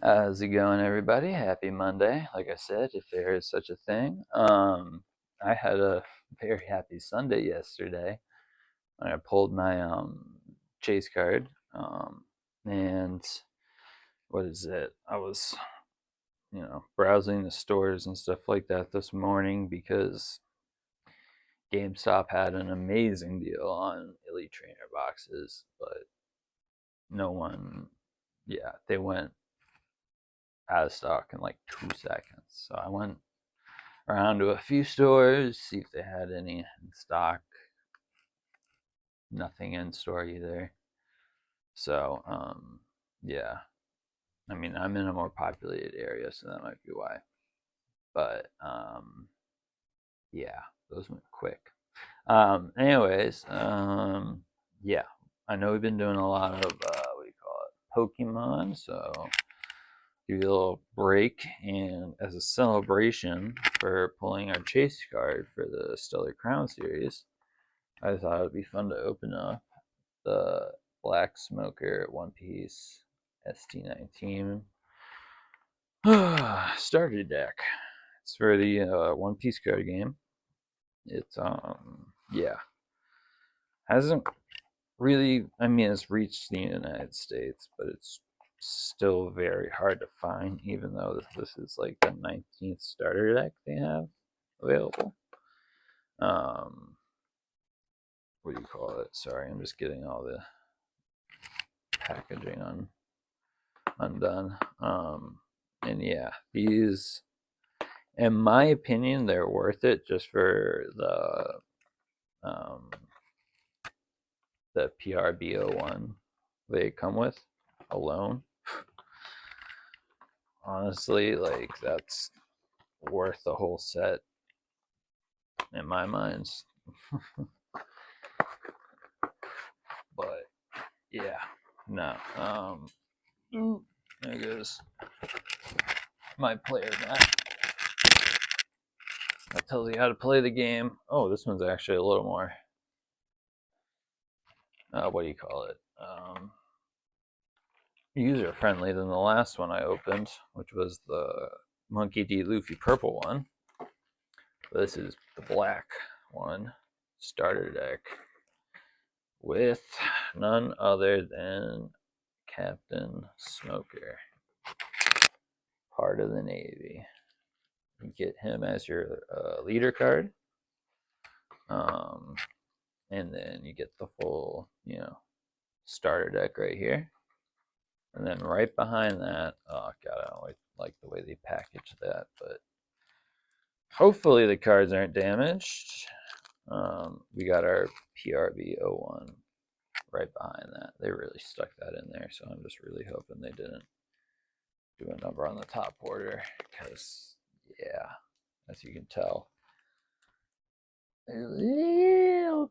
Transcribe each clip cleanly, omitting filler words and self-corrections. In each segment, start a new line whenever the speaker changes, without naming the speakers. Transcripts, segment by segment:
How's it going, everybody? Happy Monday. Like I said, if there is such a thing. I had a very happy Sunday yesterday when I pulled my chase card. And what is it? I was, browsing the stores and stuff like that this morning because GameStop had an amazing deal on Elite Trainer boxes, but no one, yeah, they went out of stock in like 2 seconds. So I went around to a few stores, see if they had any in stock. Nothing in store either. So, yeah. I mean, I'm in a more populated area, so that might be why. But, yeah, those went quick. Anyways, yeah. I know we've been doing a lot of, what do you call it, Pokemon, so give you a little break, and as a celebration for pulling our chase card for the Stellar Crown series, I thought it would be fun to open up the Black Smoker One Piece ST19 starter deck. It's for the One Piece card game. It's yeah, hasn't really. I mean, it's reached the United States, but it's still very hard to find, even though this is like the 19th starter deck they have available. What do you call it? Sorry, I'm just getting all the packaging undone. And yeah, these, in my opinion, they're worth it just for the PRB-01 they come with alone. Honestly, like, that's worth the whole set in my mind. But yeah, no. There goes my player back. That tells you how to play the game. Oh, this one's actually a little more, what do you call it? User friendly than the last one I opened, which was the Monkey D. Luffy purple one. This is the black one, starter deck, with none other than Captain Smoker, part of the Navy. You get him as your leader card, and then you get the full, starter deck right here. And then right behind that, oh god, I don't like the way they package that, but hopefully the cards aren't damaged. We got our PRB-01 right behind that. They really stuck that in there, so I'm just really hoping they didn't do a number on the top border, because, yeah, as you can tell, there's a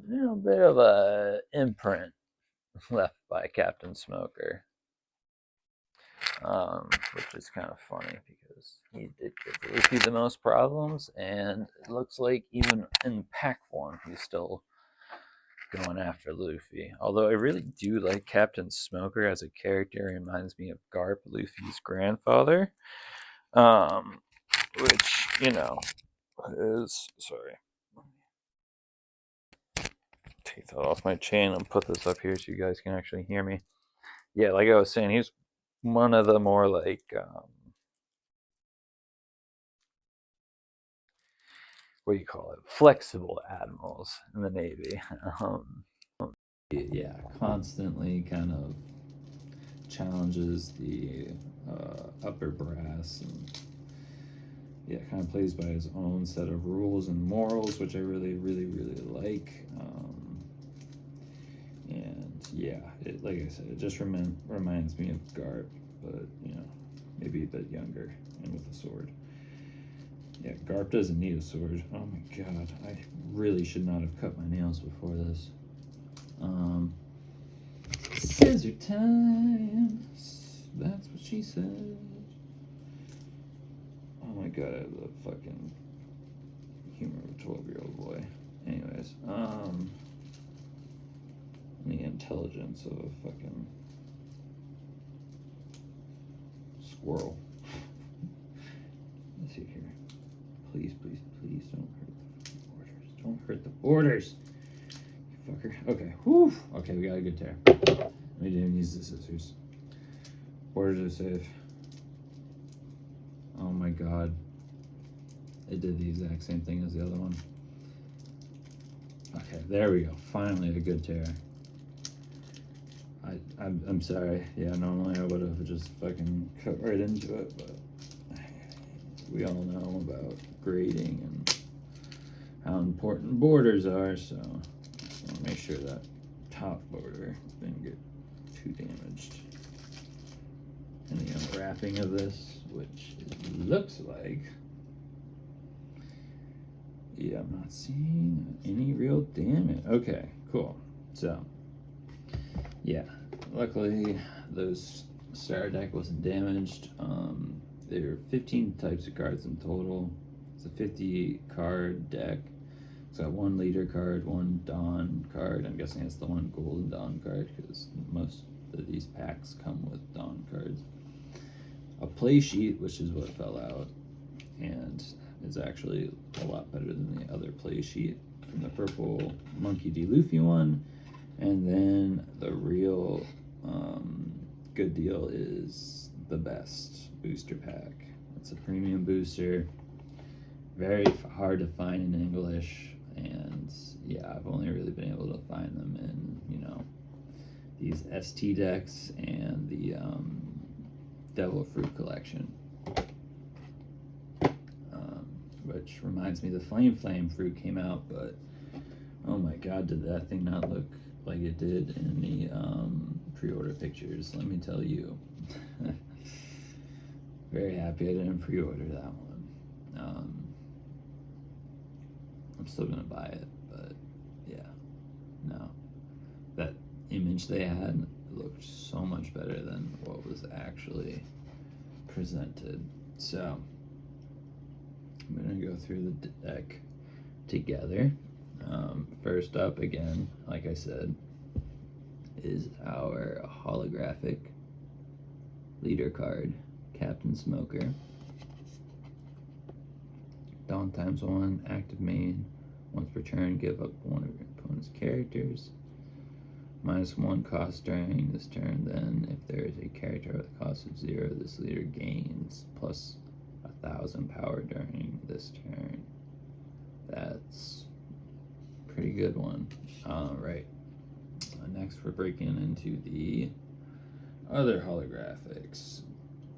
little bit of a imprint left by Captain Smoker. Which is kind of funny because he did give Luffy the most problems, and it looks like even in pack form he's still going after Luffy. Although I really do like Captain Smoker as a character. He reminds me of Garp, Luffy's grandfather, which, is, sorry, take that off my chain and put this up here so you guys can actually hear me. Yeah, like I was saying, he's one of the more, like, what do you call it, flexible admirals in the Navy. Yeah, constantly kind of challenges the upper brass, and yeah, kind of plays by his own set of rules and morals, which I really, really, really like. And yeah, like I said, it just reminds me of Garp, but maybe a bit younger and with a sword. Yeah, Garp doesn't need a sword. Oh my god, I really should not have cut my nails before this. Scissor time. That's what she said. Oh my god, I have the fucking humor of a 12-year-old boy. Anyways, the intelligence of a fucking
squirrel. Let's see here. Please, please, please don't hurt the borders. Don't hurt the borders. You fucker. Okay. Whew. Okay, we got a good tear. We didn't use the scissors. Borders are safe. Oh my god. It did the exact same thing as the other one. Okay, there we go. Finally a good tear. I'm sorry. Yeah, normally I would have just fucking cut right into it, but we all know about grading and how important borders are, so I'll make sure that top border didn't get too damaged. And the unwrapping of this, which it looks like, yeah, I'm not seeing any real damage. Okay, cool. So, yeah, luckily those starter deck wasn't damaged. There are 15 types of cards in total. It's a 50 card deck. It's got one leader card, one Dawn card. I'm guessing it's the one golden Dawn card because most of these packs come with Dawn cards. A play sheet, which is what fell out, and is actually a lot better than the other play sheet from the purple Monkey D. Luffy one. And then the real good deal is the best booster pack. It's a premium booster, very hard to find in English, and yeah, I've only really been able to find them in, you know, these ST decks and the Devil Fruit collection. Which reminds me, the Flame Fruit came out, but oh my god, did that thing not look like it did in the pre-order pictures, let me tell you. Very happy I didn't pre-order that one. I'm still gonna buy it, but yeah, no. That image they had looked so much better than what was actually presented. So I'm gonna go through the deck together. First up, again, like I said, is our holographic leader card, Captain Smoker. Dawn ×1, active main. Once per turn, give up one of your opponent's characters. -1 cost during this turn. Then, if there is a character with a cost of 0, this leader gains plus 1,000 power during this turn. That's a pretty good one. Right. Next, we're breaking into the other holographics.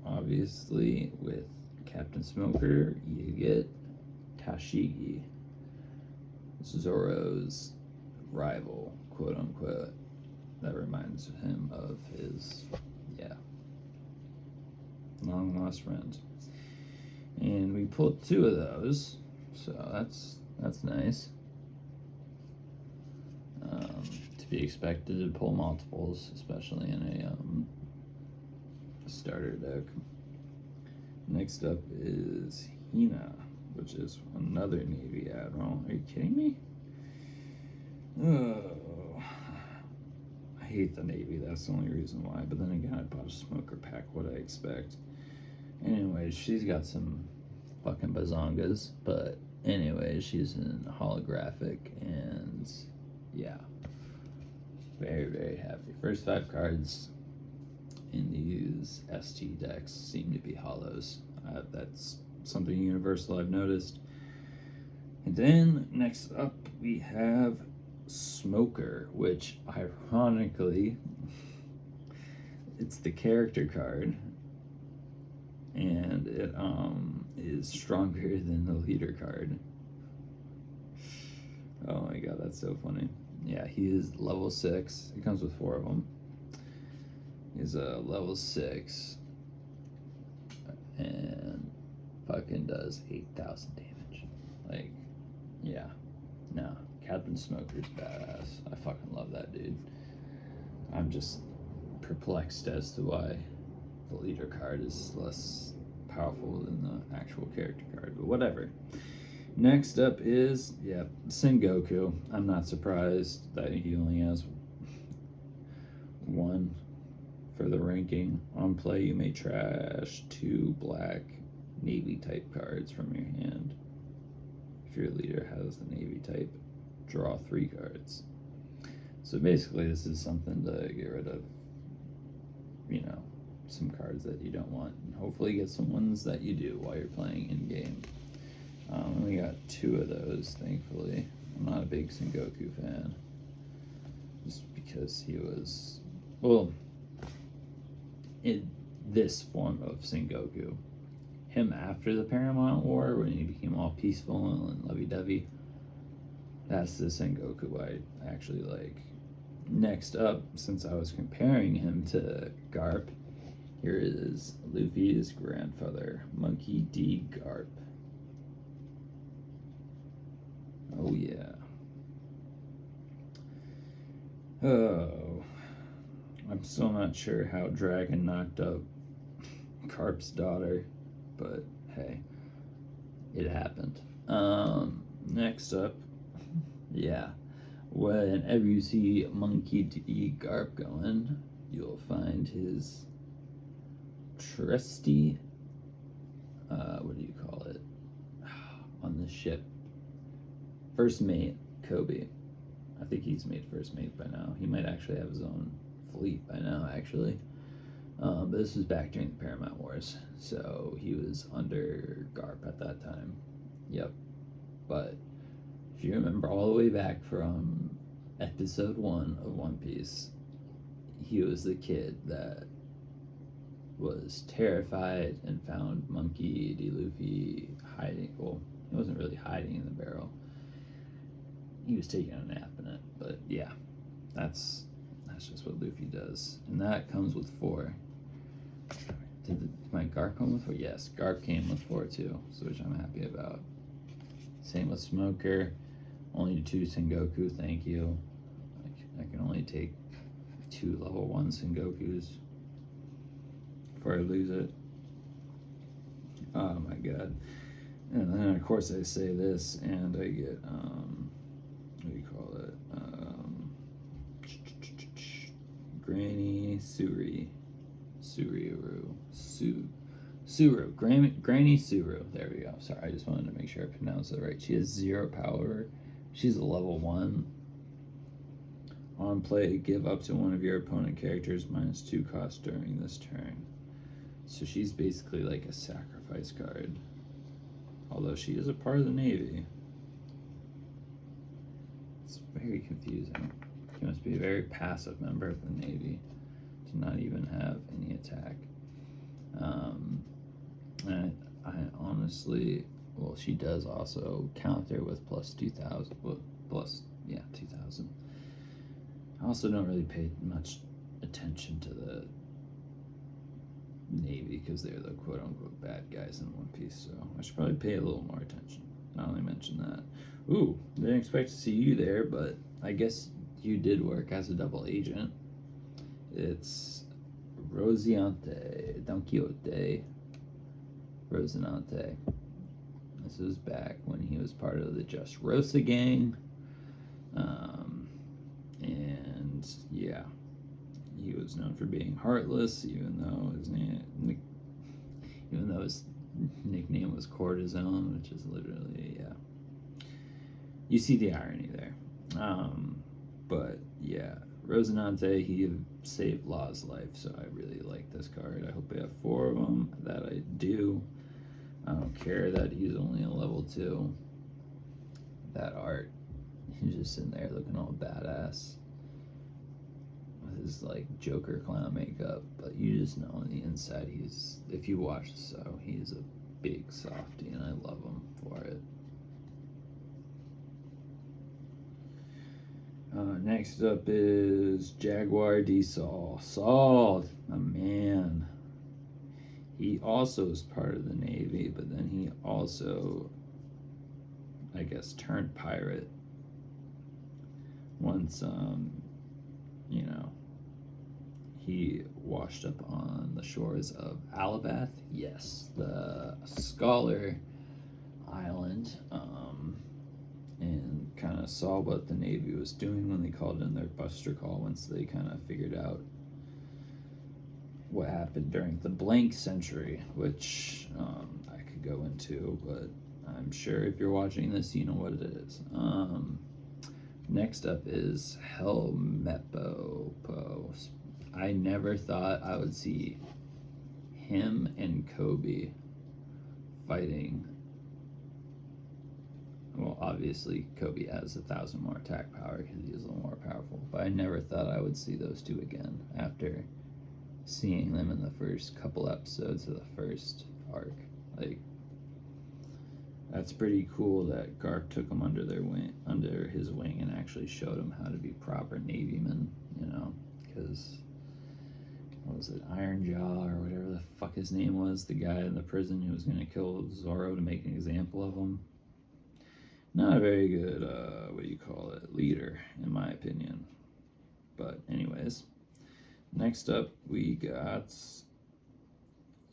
Obviously, with Captain Smoker, you get Tashigi, Zoro's rival, quote unquote. That reminds him of his, long lost friend. And we pulled 2 of those, so that's nice. To be expected to pull multiples, especially in a starter deck. Next up is Hina, which is another Navy Admiral. Are you kidding me? Oh, I hate the Navy, that's the only reason why. But then again, I bought a Smoker pack, what I expect. Anyways, she's got some fucking bazongas, but anyways, she's in holographic, and yeah, very, very happy. First 5 cards in these ST decks seem to be hollows. That's something universal I've noticed. And then next up we have Smoker, which ironically, it's the character card, and it is stronger than the leader card. Oh my god, that's so funny. Yeah, he is level 6. It comes with 4 of them. He's a level 6 and fucking does 8,000 damage. Like, yeah, no, Captain Smoker's badass. I fucking love that dude. I'm just perplexed as to why the leader card is less powerful than the actual character card, but whatever. Next up is, Sengoku. I'm not surprised that he only has 1 for the ranking. On play, you may trash 2 black Navy type cards from your hand. If your leader has the Navy type, draw 3 cards. So basically, this is something to get rid of, some cards that you don't want, and hopefully get some ones that you do while you're playing in game. We got 2 of those, thankfully. I'm not a big Sengoku fan, just because he was, well, in this form of Sengoku. Him after the Paramount War, when he became all peaceful and lovey-dovey, that's the Sengoku I actually like. Next up, since I was comparing him to Garp, here is Luffy's grandfather, Monkey D. Garp. Oh yeah. Oh, I'm still not sure how Dragon knocked up Garp's daughter, but hey, it happened. Next up, yeah, whenever you see Monkey D. Garp going, you'll find his trusty, what do you call it, on the ship, first mate, Kobe. I think he's made first mate by now. He might actually have his own fleet by now, actually. But this was back during the Paramount Wars, so he was under Garp at that time. Yep. But if you remember all the way back from episode 1 of One Piece, he was the kid that was terrified and found Monkey D. Luffy hiding. Well, he wasn't really hiding in the barrel. He was taking a nap in it. But yeah, that's just what Luffy does. And that comes with 4. Did my Garp come with 4? Yes, Garp came with 4 too, so which I'm happy about. Same with Smoker. Only 2 Sengoku, thank you. I can only take 2 level 1 Sengokus before I lose it. Oh my god. And then of course I say this and I get what do you call it? Granny Suri. Granny Suru. There we go. Sorry, I just wanted to make sure I pronounced it right. She has 0 power. She's a level 1. On play, give up to one of your opponent characters -2 cost during this turn. So she's basically like a sacrifice card. Although she is a part of the Navy. It's very confusing. She must be a very passive member of the Navy to not even have any attack. And I honestly, well, she does also counter with plus 2,000. Well, plus, yeah, 2,000. I also don't really pay much attention to the Navy because they're the quote-unquote bad guys in One Piece, so I should probably pay a little more attention. Not only mention that. Ooh, didn't expect to see you there, but I guess you did work as a double agent. It's Rosinante, Don Quixote, Rosinante. This was back when he was part of the Just Rosa gang. And yeah, he was known for being heartless, even though his nickname was Cortisone, which is literally, yeah. You see the irony there. But yeah, Rosinante, he saved Law's life, so I really like this card. I hope I have 4 of them. That I do. I don't care that he's only a level 2. That art, he's just sitting there looking all badass with his like Joker clown makeup, but you just know on the inside he's, if you watch the show, he's a big softie, and I love him for it. Next up is Jaguar D. Saul. Saul, a man. He also is part of the Navy, but then he also, I guess, turned pirate once, he washed up on the shores of Alabath. Yes, the Scholar Island, and kind of saw what the Navy was doing when they called in their buster call once they kind of figured out what happened during the blank century, which I could go into, but I'm sure if you're watching this, you know what it is. Next up is Helmeppo. I never thought I would see him and Kobe fighting. Well, obviously, Kobe has 1,000 more attack power because he is a little more powerful, but I never thought I would see those two again after seeing them in the first couple episodes of the first arc. Like, that's pretty cool that Garp took them under his wing, and actually showed them how to be proper Navy men, you know, because what was it, Iron Jaw or whatever the fuck his name was, the guy in the prison who was going to kill Zoro to make an example of him. Not a very good, leader, in my opinion. But anyways, next up we got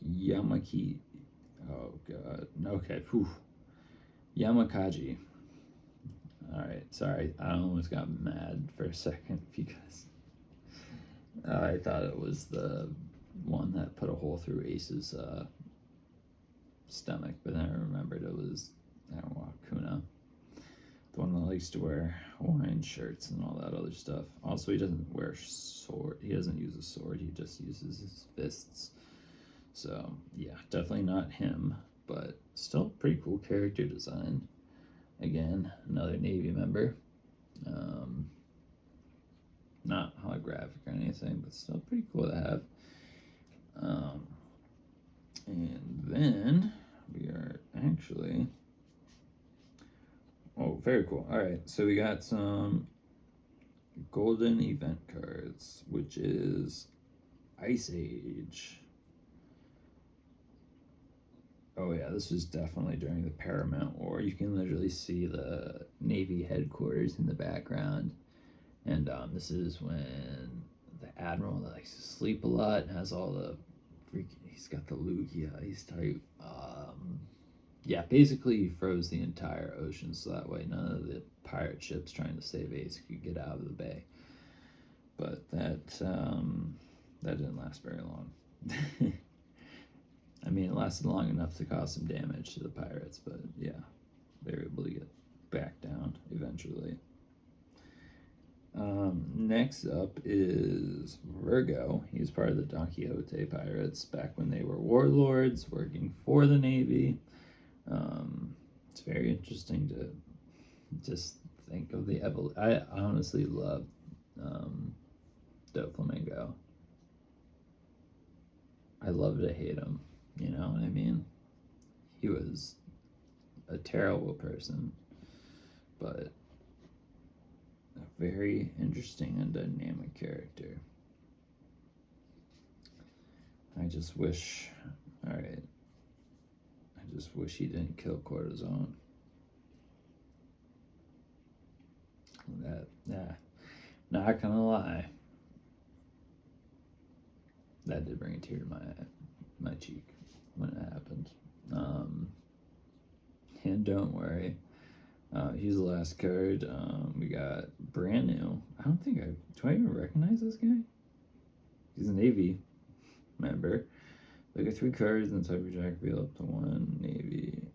Yamaki. Oh god. Okay. Whew. Yamakaji. Alright, sorry. I almost got mad for a second because I thought it was the one that put a hole through Ace's stomach, but then I remembered it was, I don't know, Kuna. The one that likes to wear Hawaiian shirts and all that other stuff. Also, he doesn't wear sword. He doesn't use a sword. He just uses his fists. So, yeah, definitely not him, but still pretty cool character design. Again, another Navy member. Not holographic or anything, but still pretty cool to have. And then we are actually... Oh, very cool. All right, so we got some golden event cards, which is Ice Age. Oh yeah, this was definitely during the Paramount War. You can literally see the Navy headquarters in the background. And this is when the admiral that likes to sleep a lot and has all the he's got the Lugia ice type. Yeah, basically he froze the entire ocean so that way none of the pirate ships trying to save Ace could get out of the bay. But that didn't last very long. I mean, it lasted long enough to cause some damage to the pirates, but yeah, they were able to get back down eventually. Next up is Virgo. He's part of the Don Quixote pirates back when they were warlords working for the Navy. It's very interesting to just think of the I honestly love Doflamingo. I love to hate him, you know what I mean? He was a terrible person, but a very interesting and dynamic character. I just wish he didn't kill Cortisone. Not gonna lie, that did bring a tear to my cheek when it happened. And don't worry, he's the last card. We got brand new. Do I even recognize this guy? He's a Navy member. Look at 3 cards and type of jack, reveal up to 1 Navy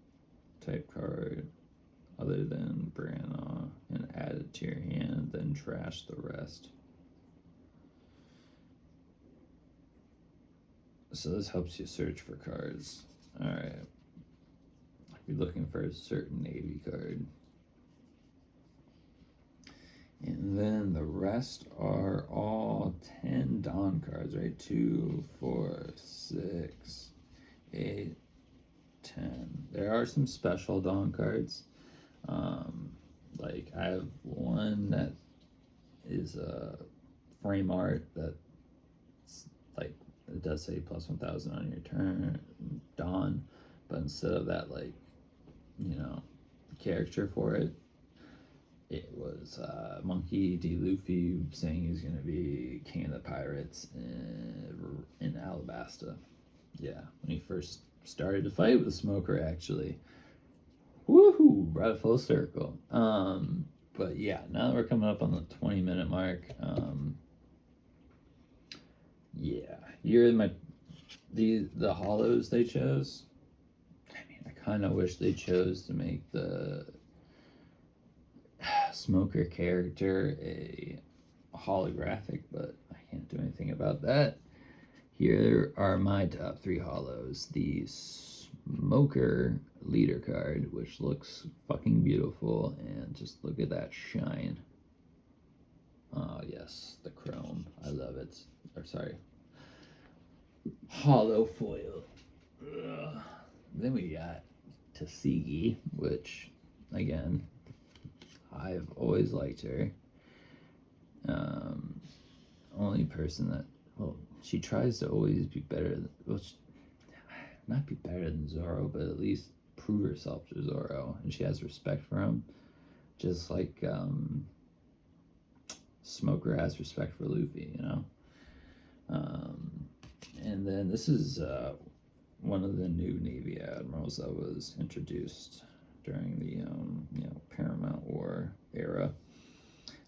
type card other than Branagh and add it to your hand, then trash the rest. So this helps you search for cards. Alright. If you're looking for a certain Navy card. And then the rest are all 10 Dawn cards, right? 2, 4, 6, 8, 10. There are some special Dawn cards. Like I have one that is a frame art that's like, it does say plus 1,000 on your turn, Dawn, but instead of that, like, you know, character for it, it was Monkey D. Luffy saying he's going to be king of the pirates in Alabasta. Yeah, when he first started to fight with the Smoker, actually. Woohoo! Brought it full circle. But yeah, now that we're coming up on the 20-minute mark, yeah, You're my the hollows they chose. I mean, I kind of wish they chose to make the smoker character a holographic, but I can't do anything about that. Here are my top 3 hollows. The smoker leader card, which looks fucking beautiful, and just look at that shine. Oh yes, the chrome. I love it. Or sorry, hollow foil. Ugh. Then we got Tashigi, which again, I've always liked her. Only person that, well, she tries to always be better. Well, not be better than Zoro, but at least prove herself to Zoro, and she has respect for him, just like Smoker has respect for Luffy. And then this is one of the new Navy admirals that was introduced during the Paramount War era.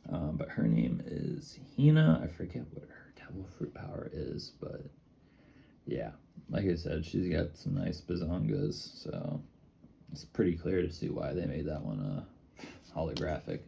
But her name is Hina. I forget what her devil fruit power is, but yeah, like I said, she's got some nice bazongas, so it's pretty clear to see why they made that one holographic.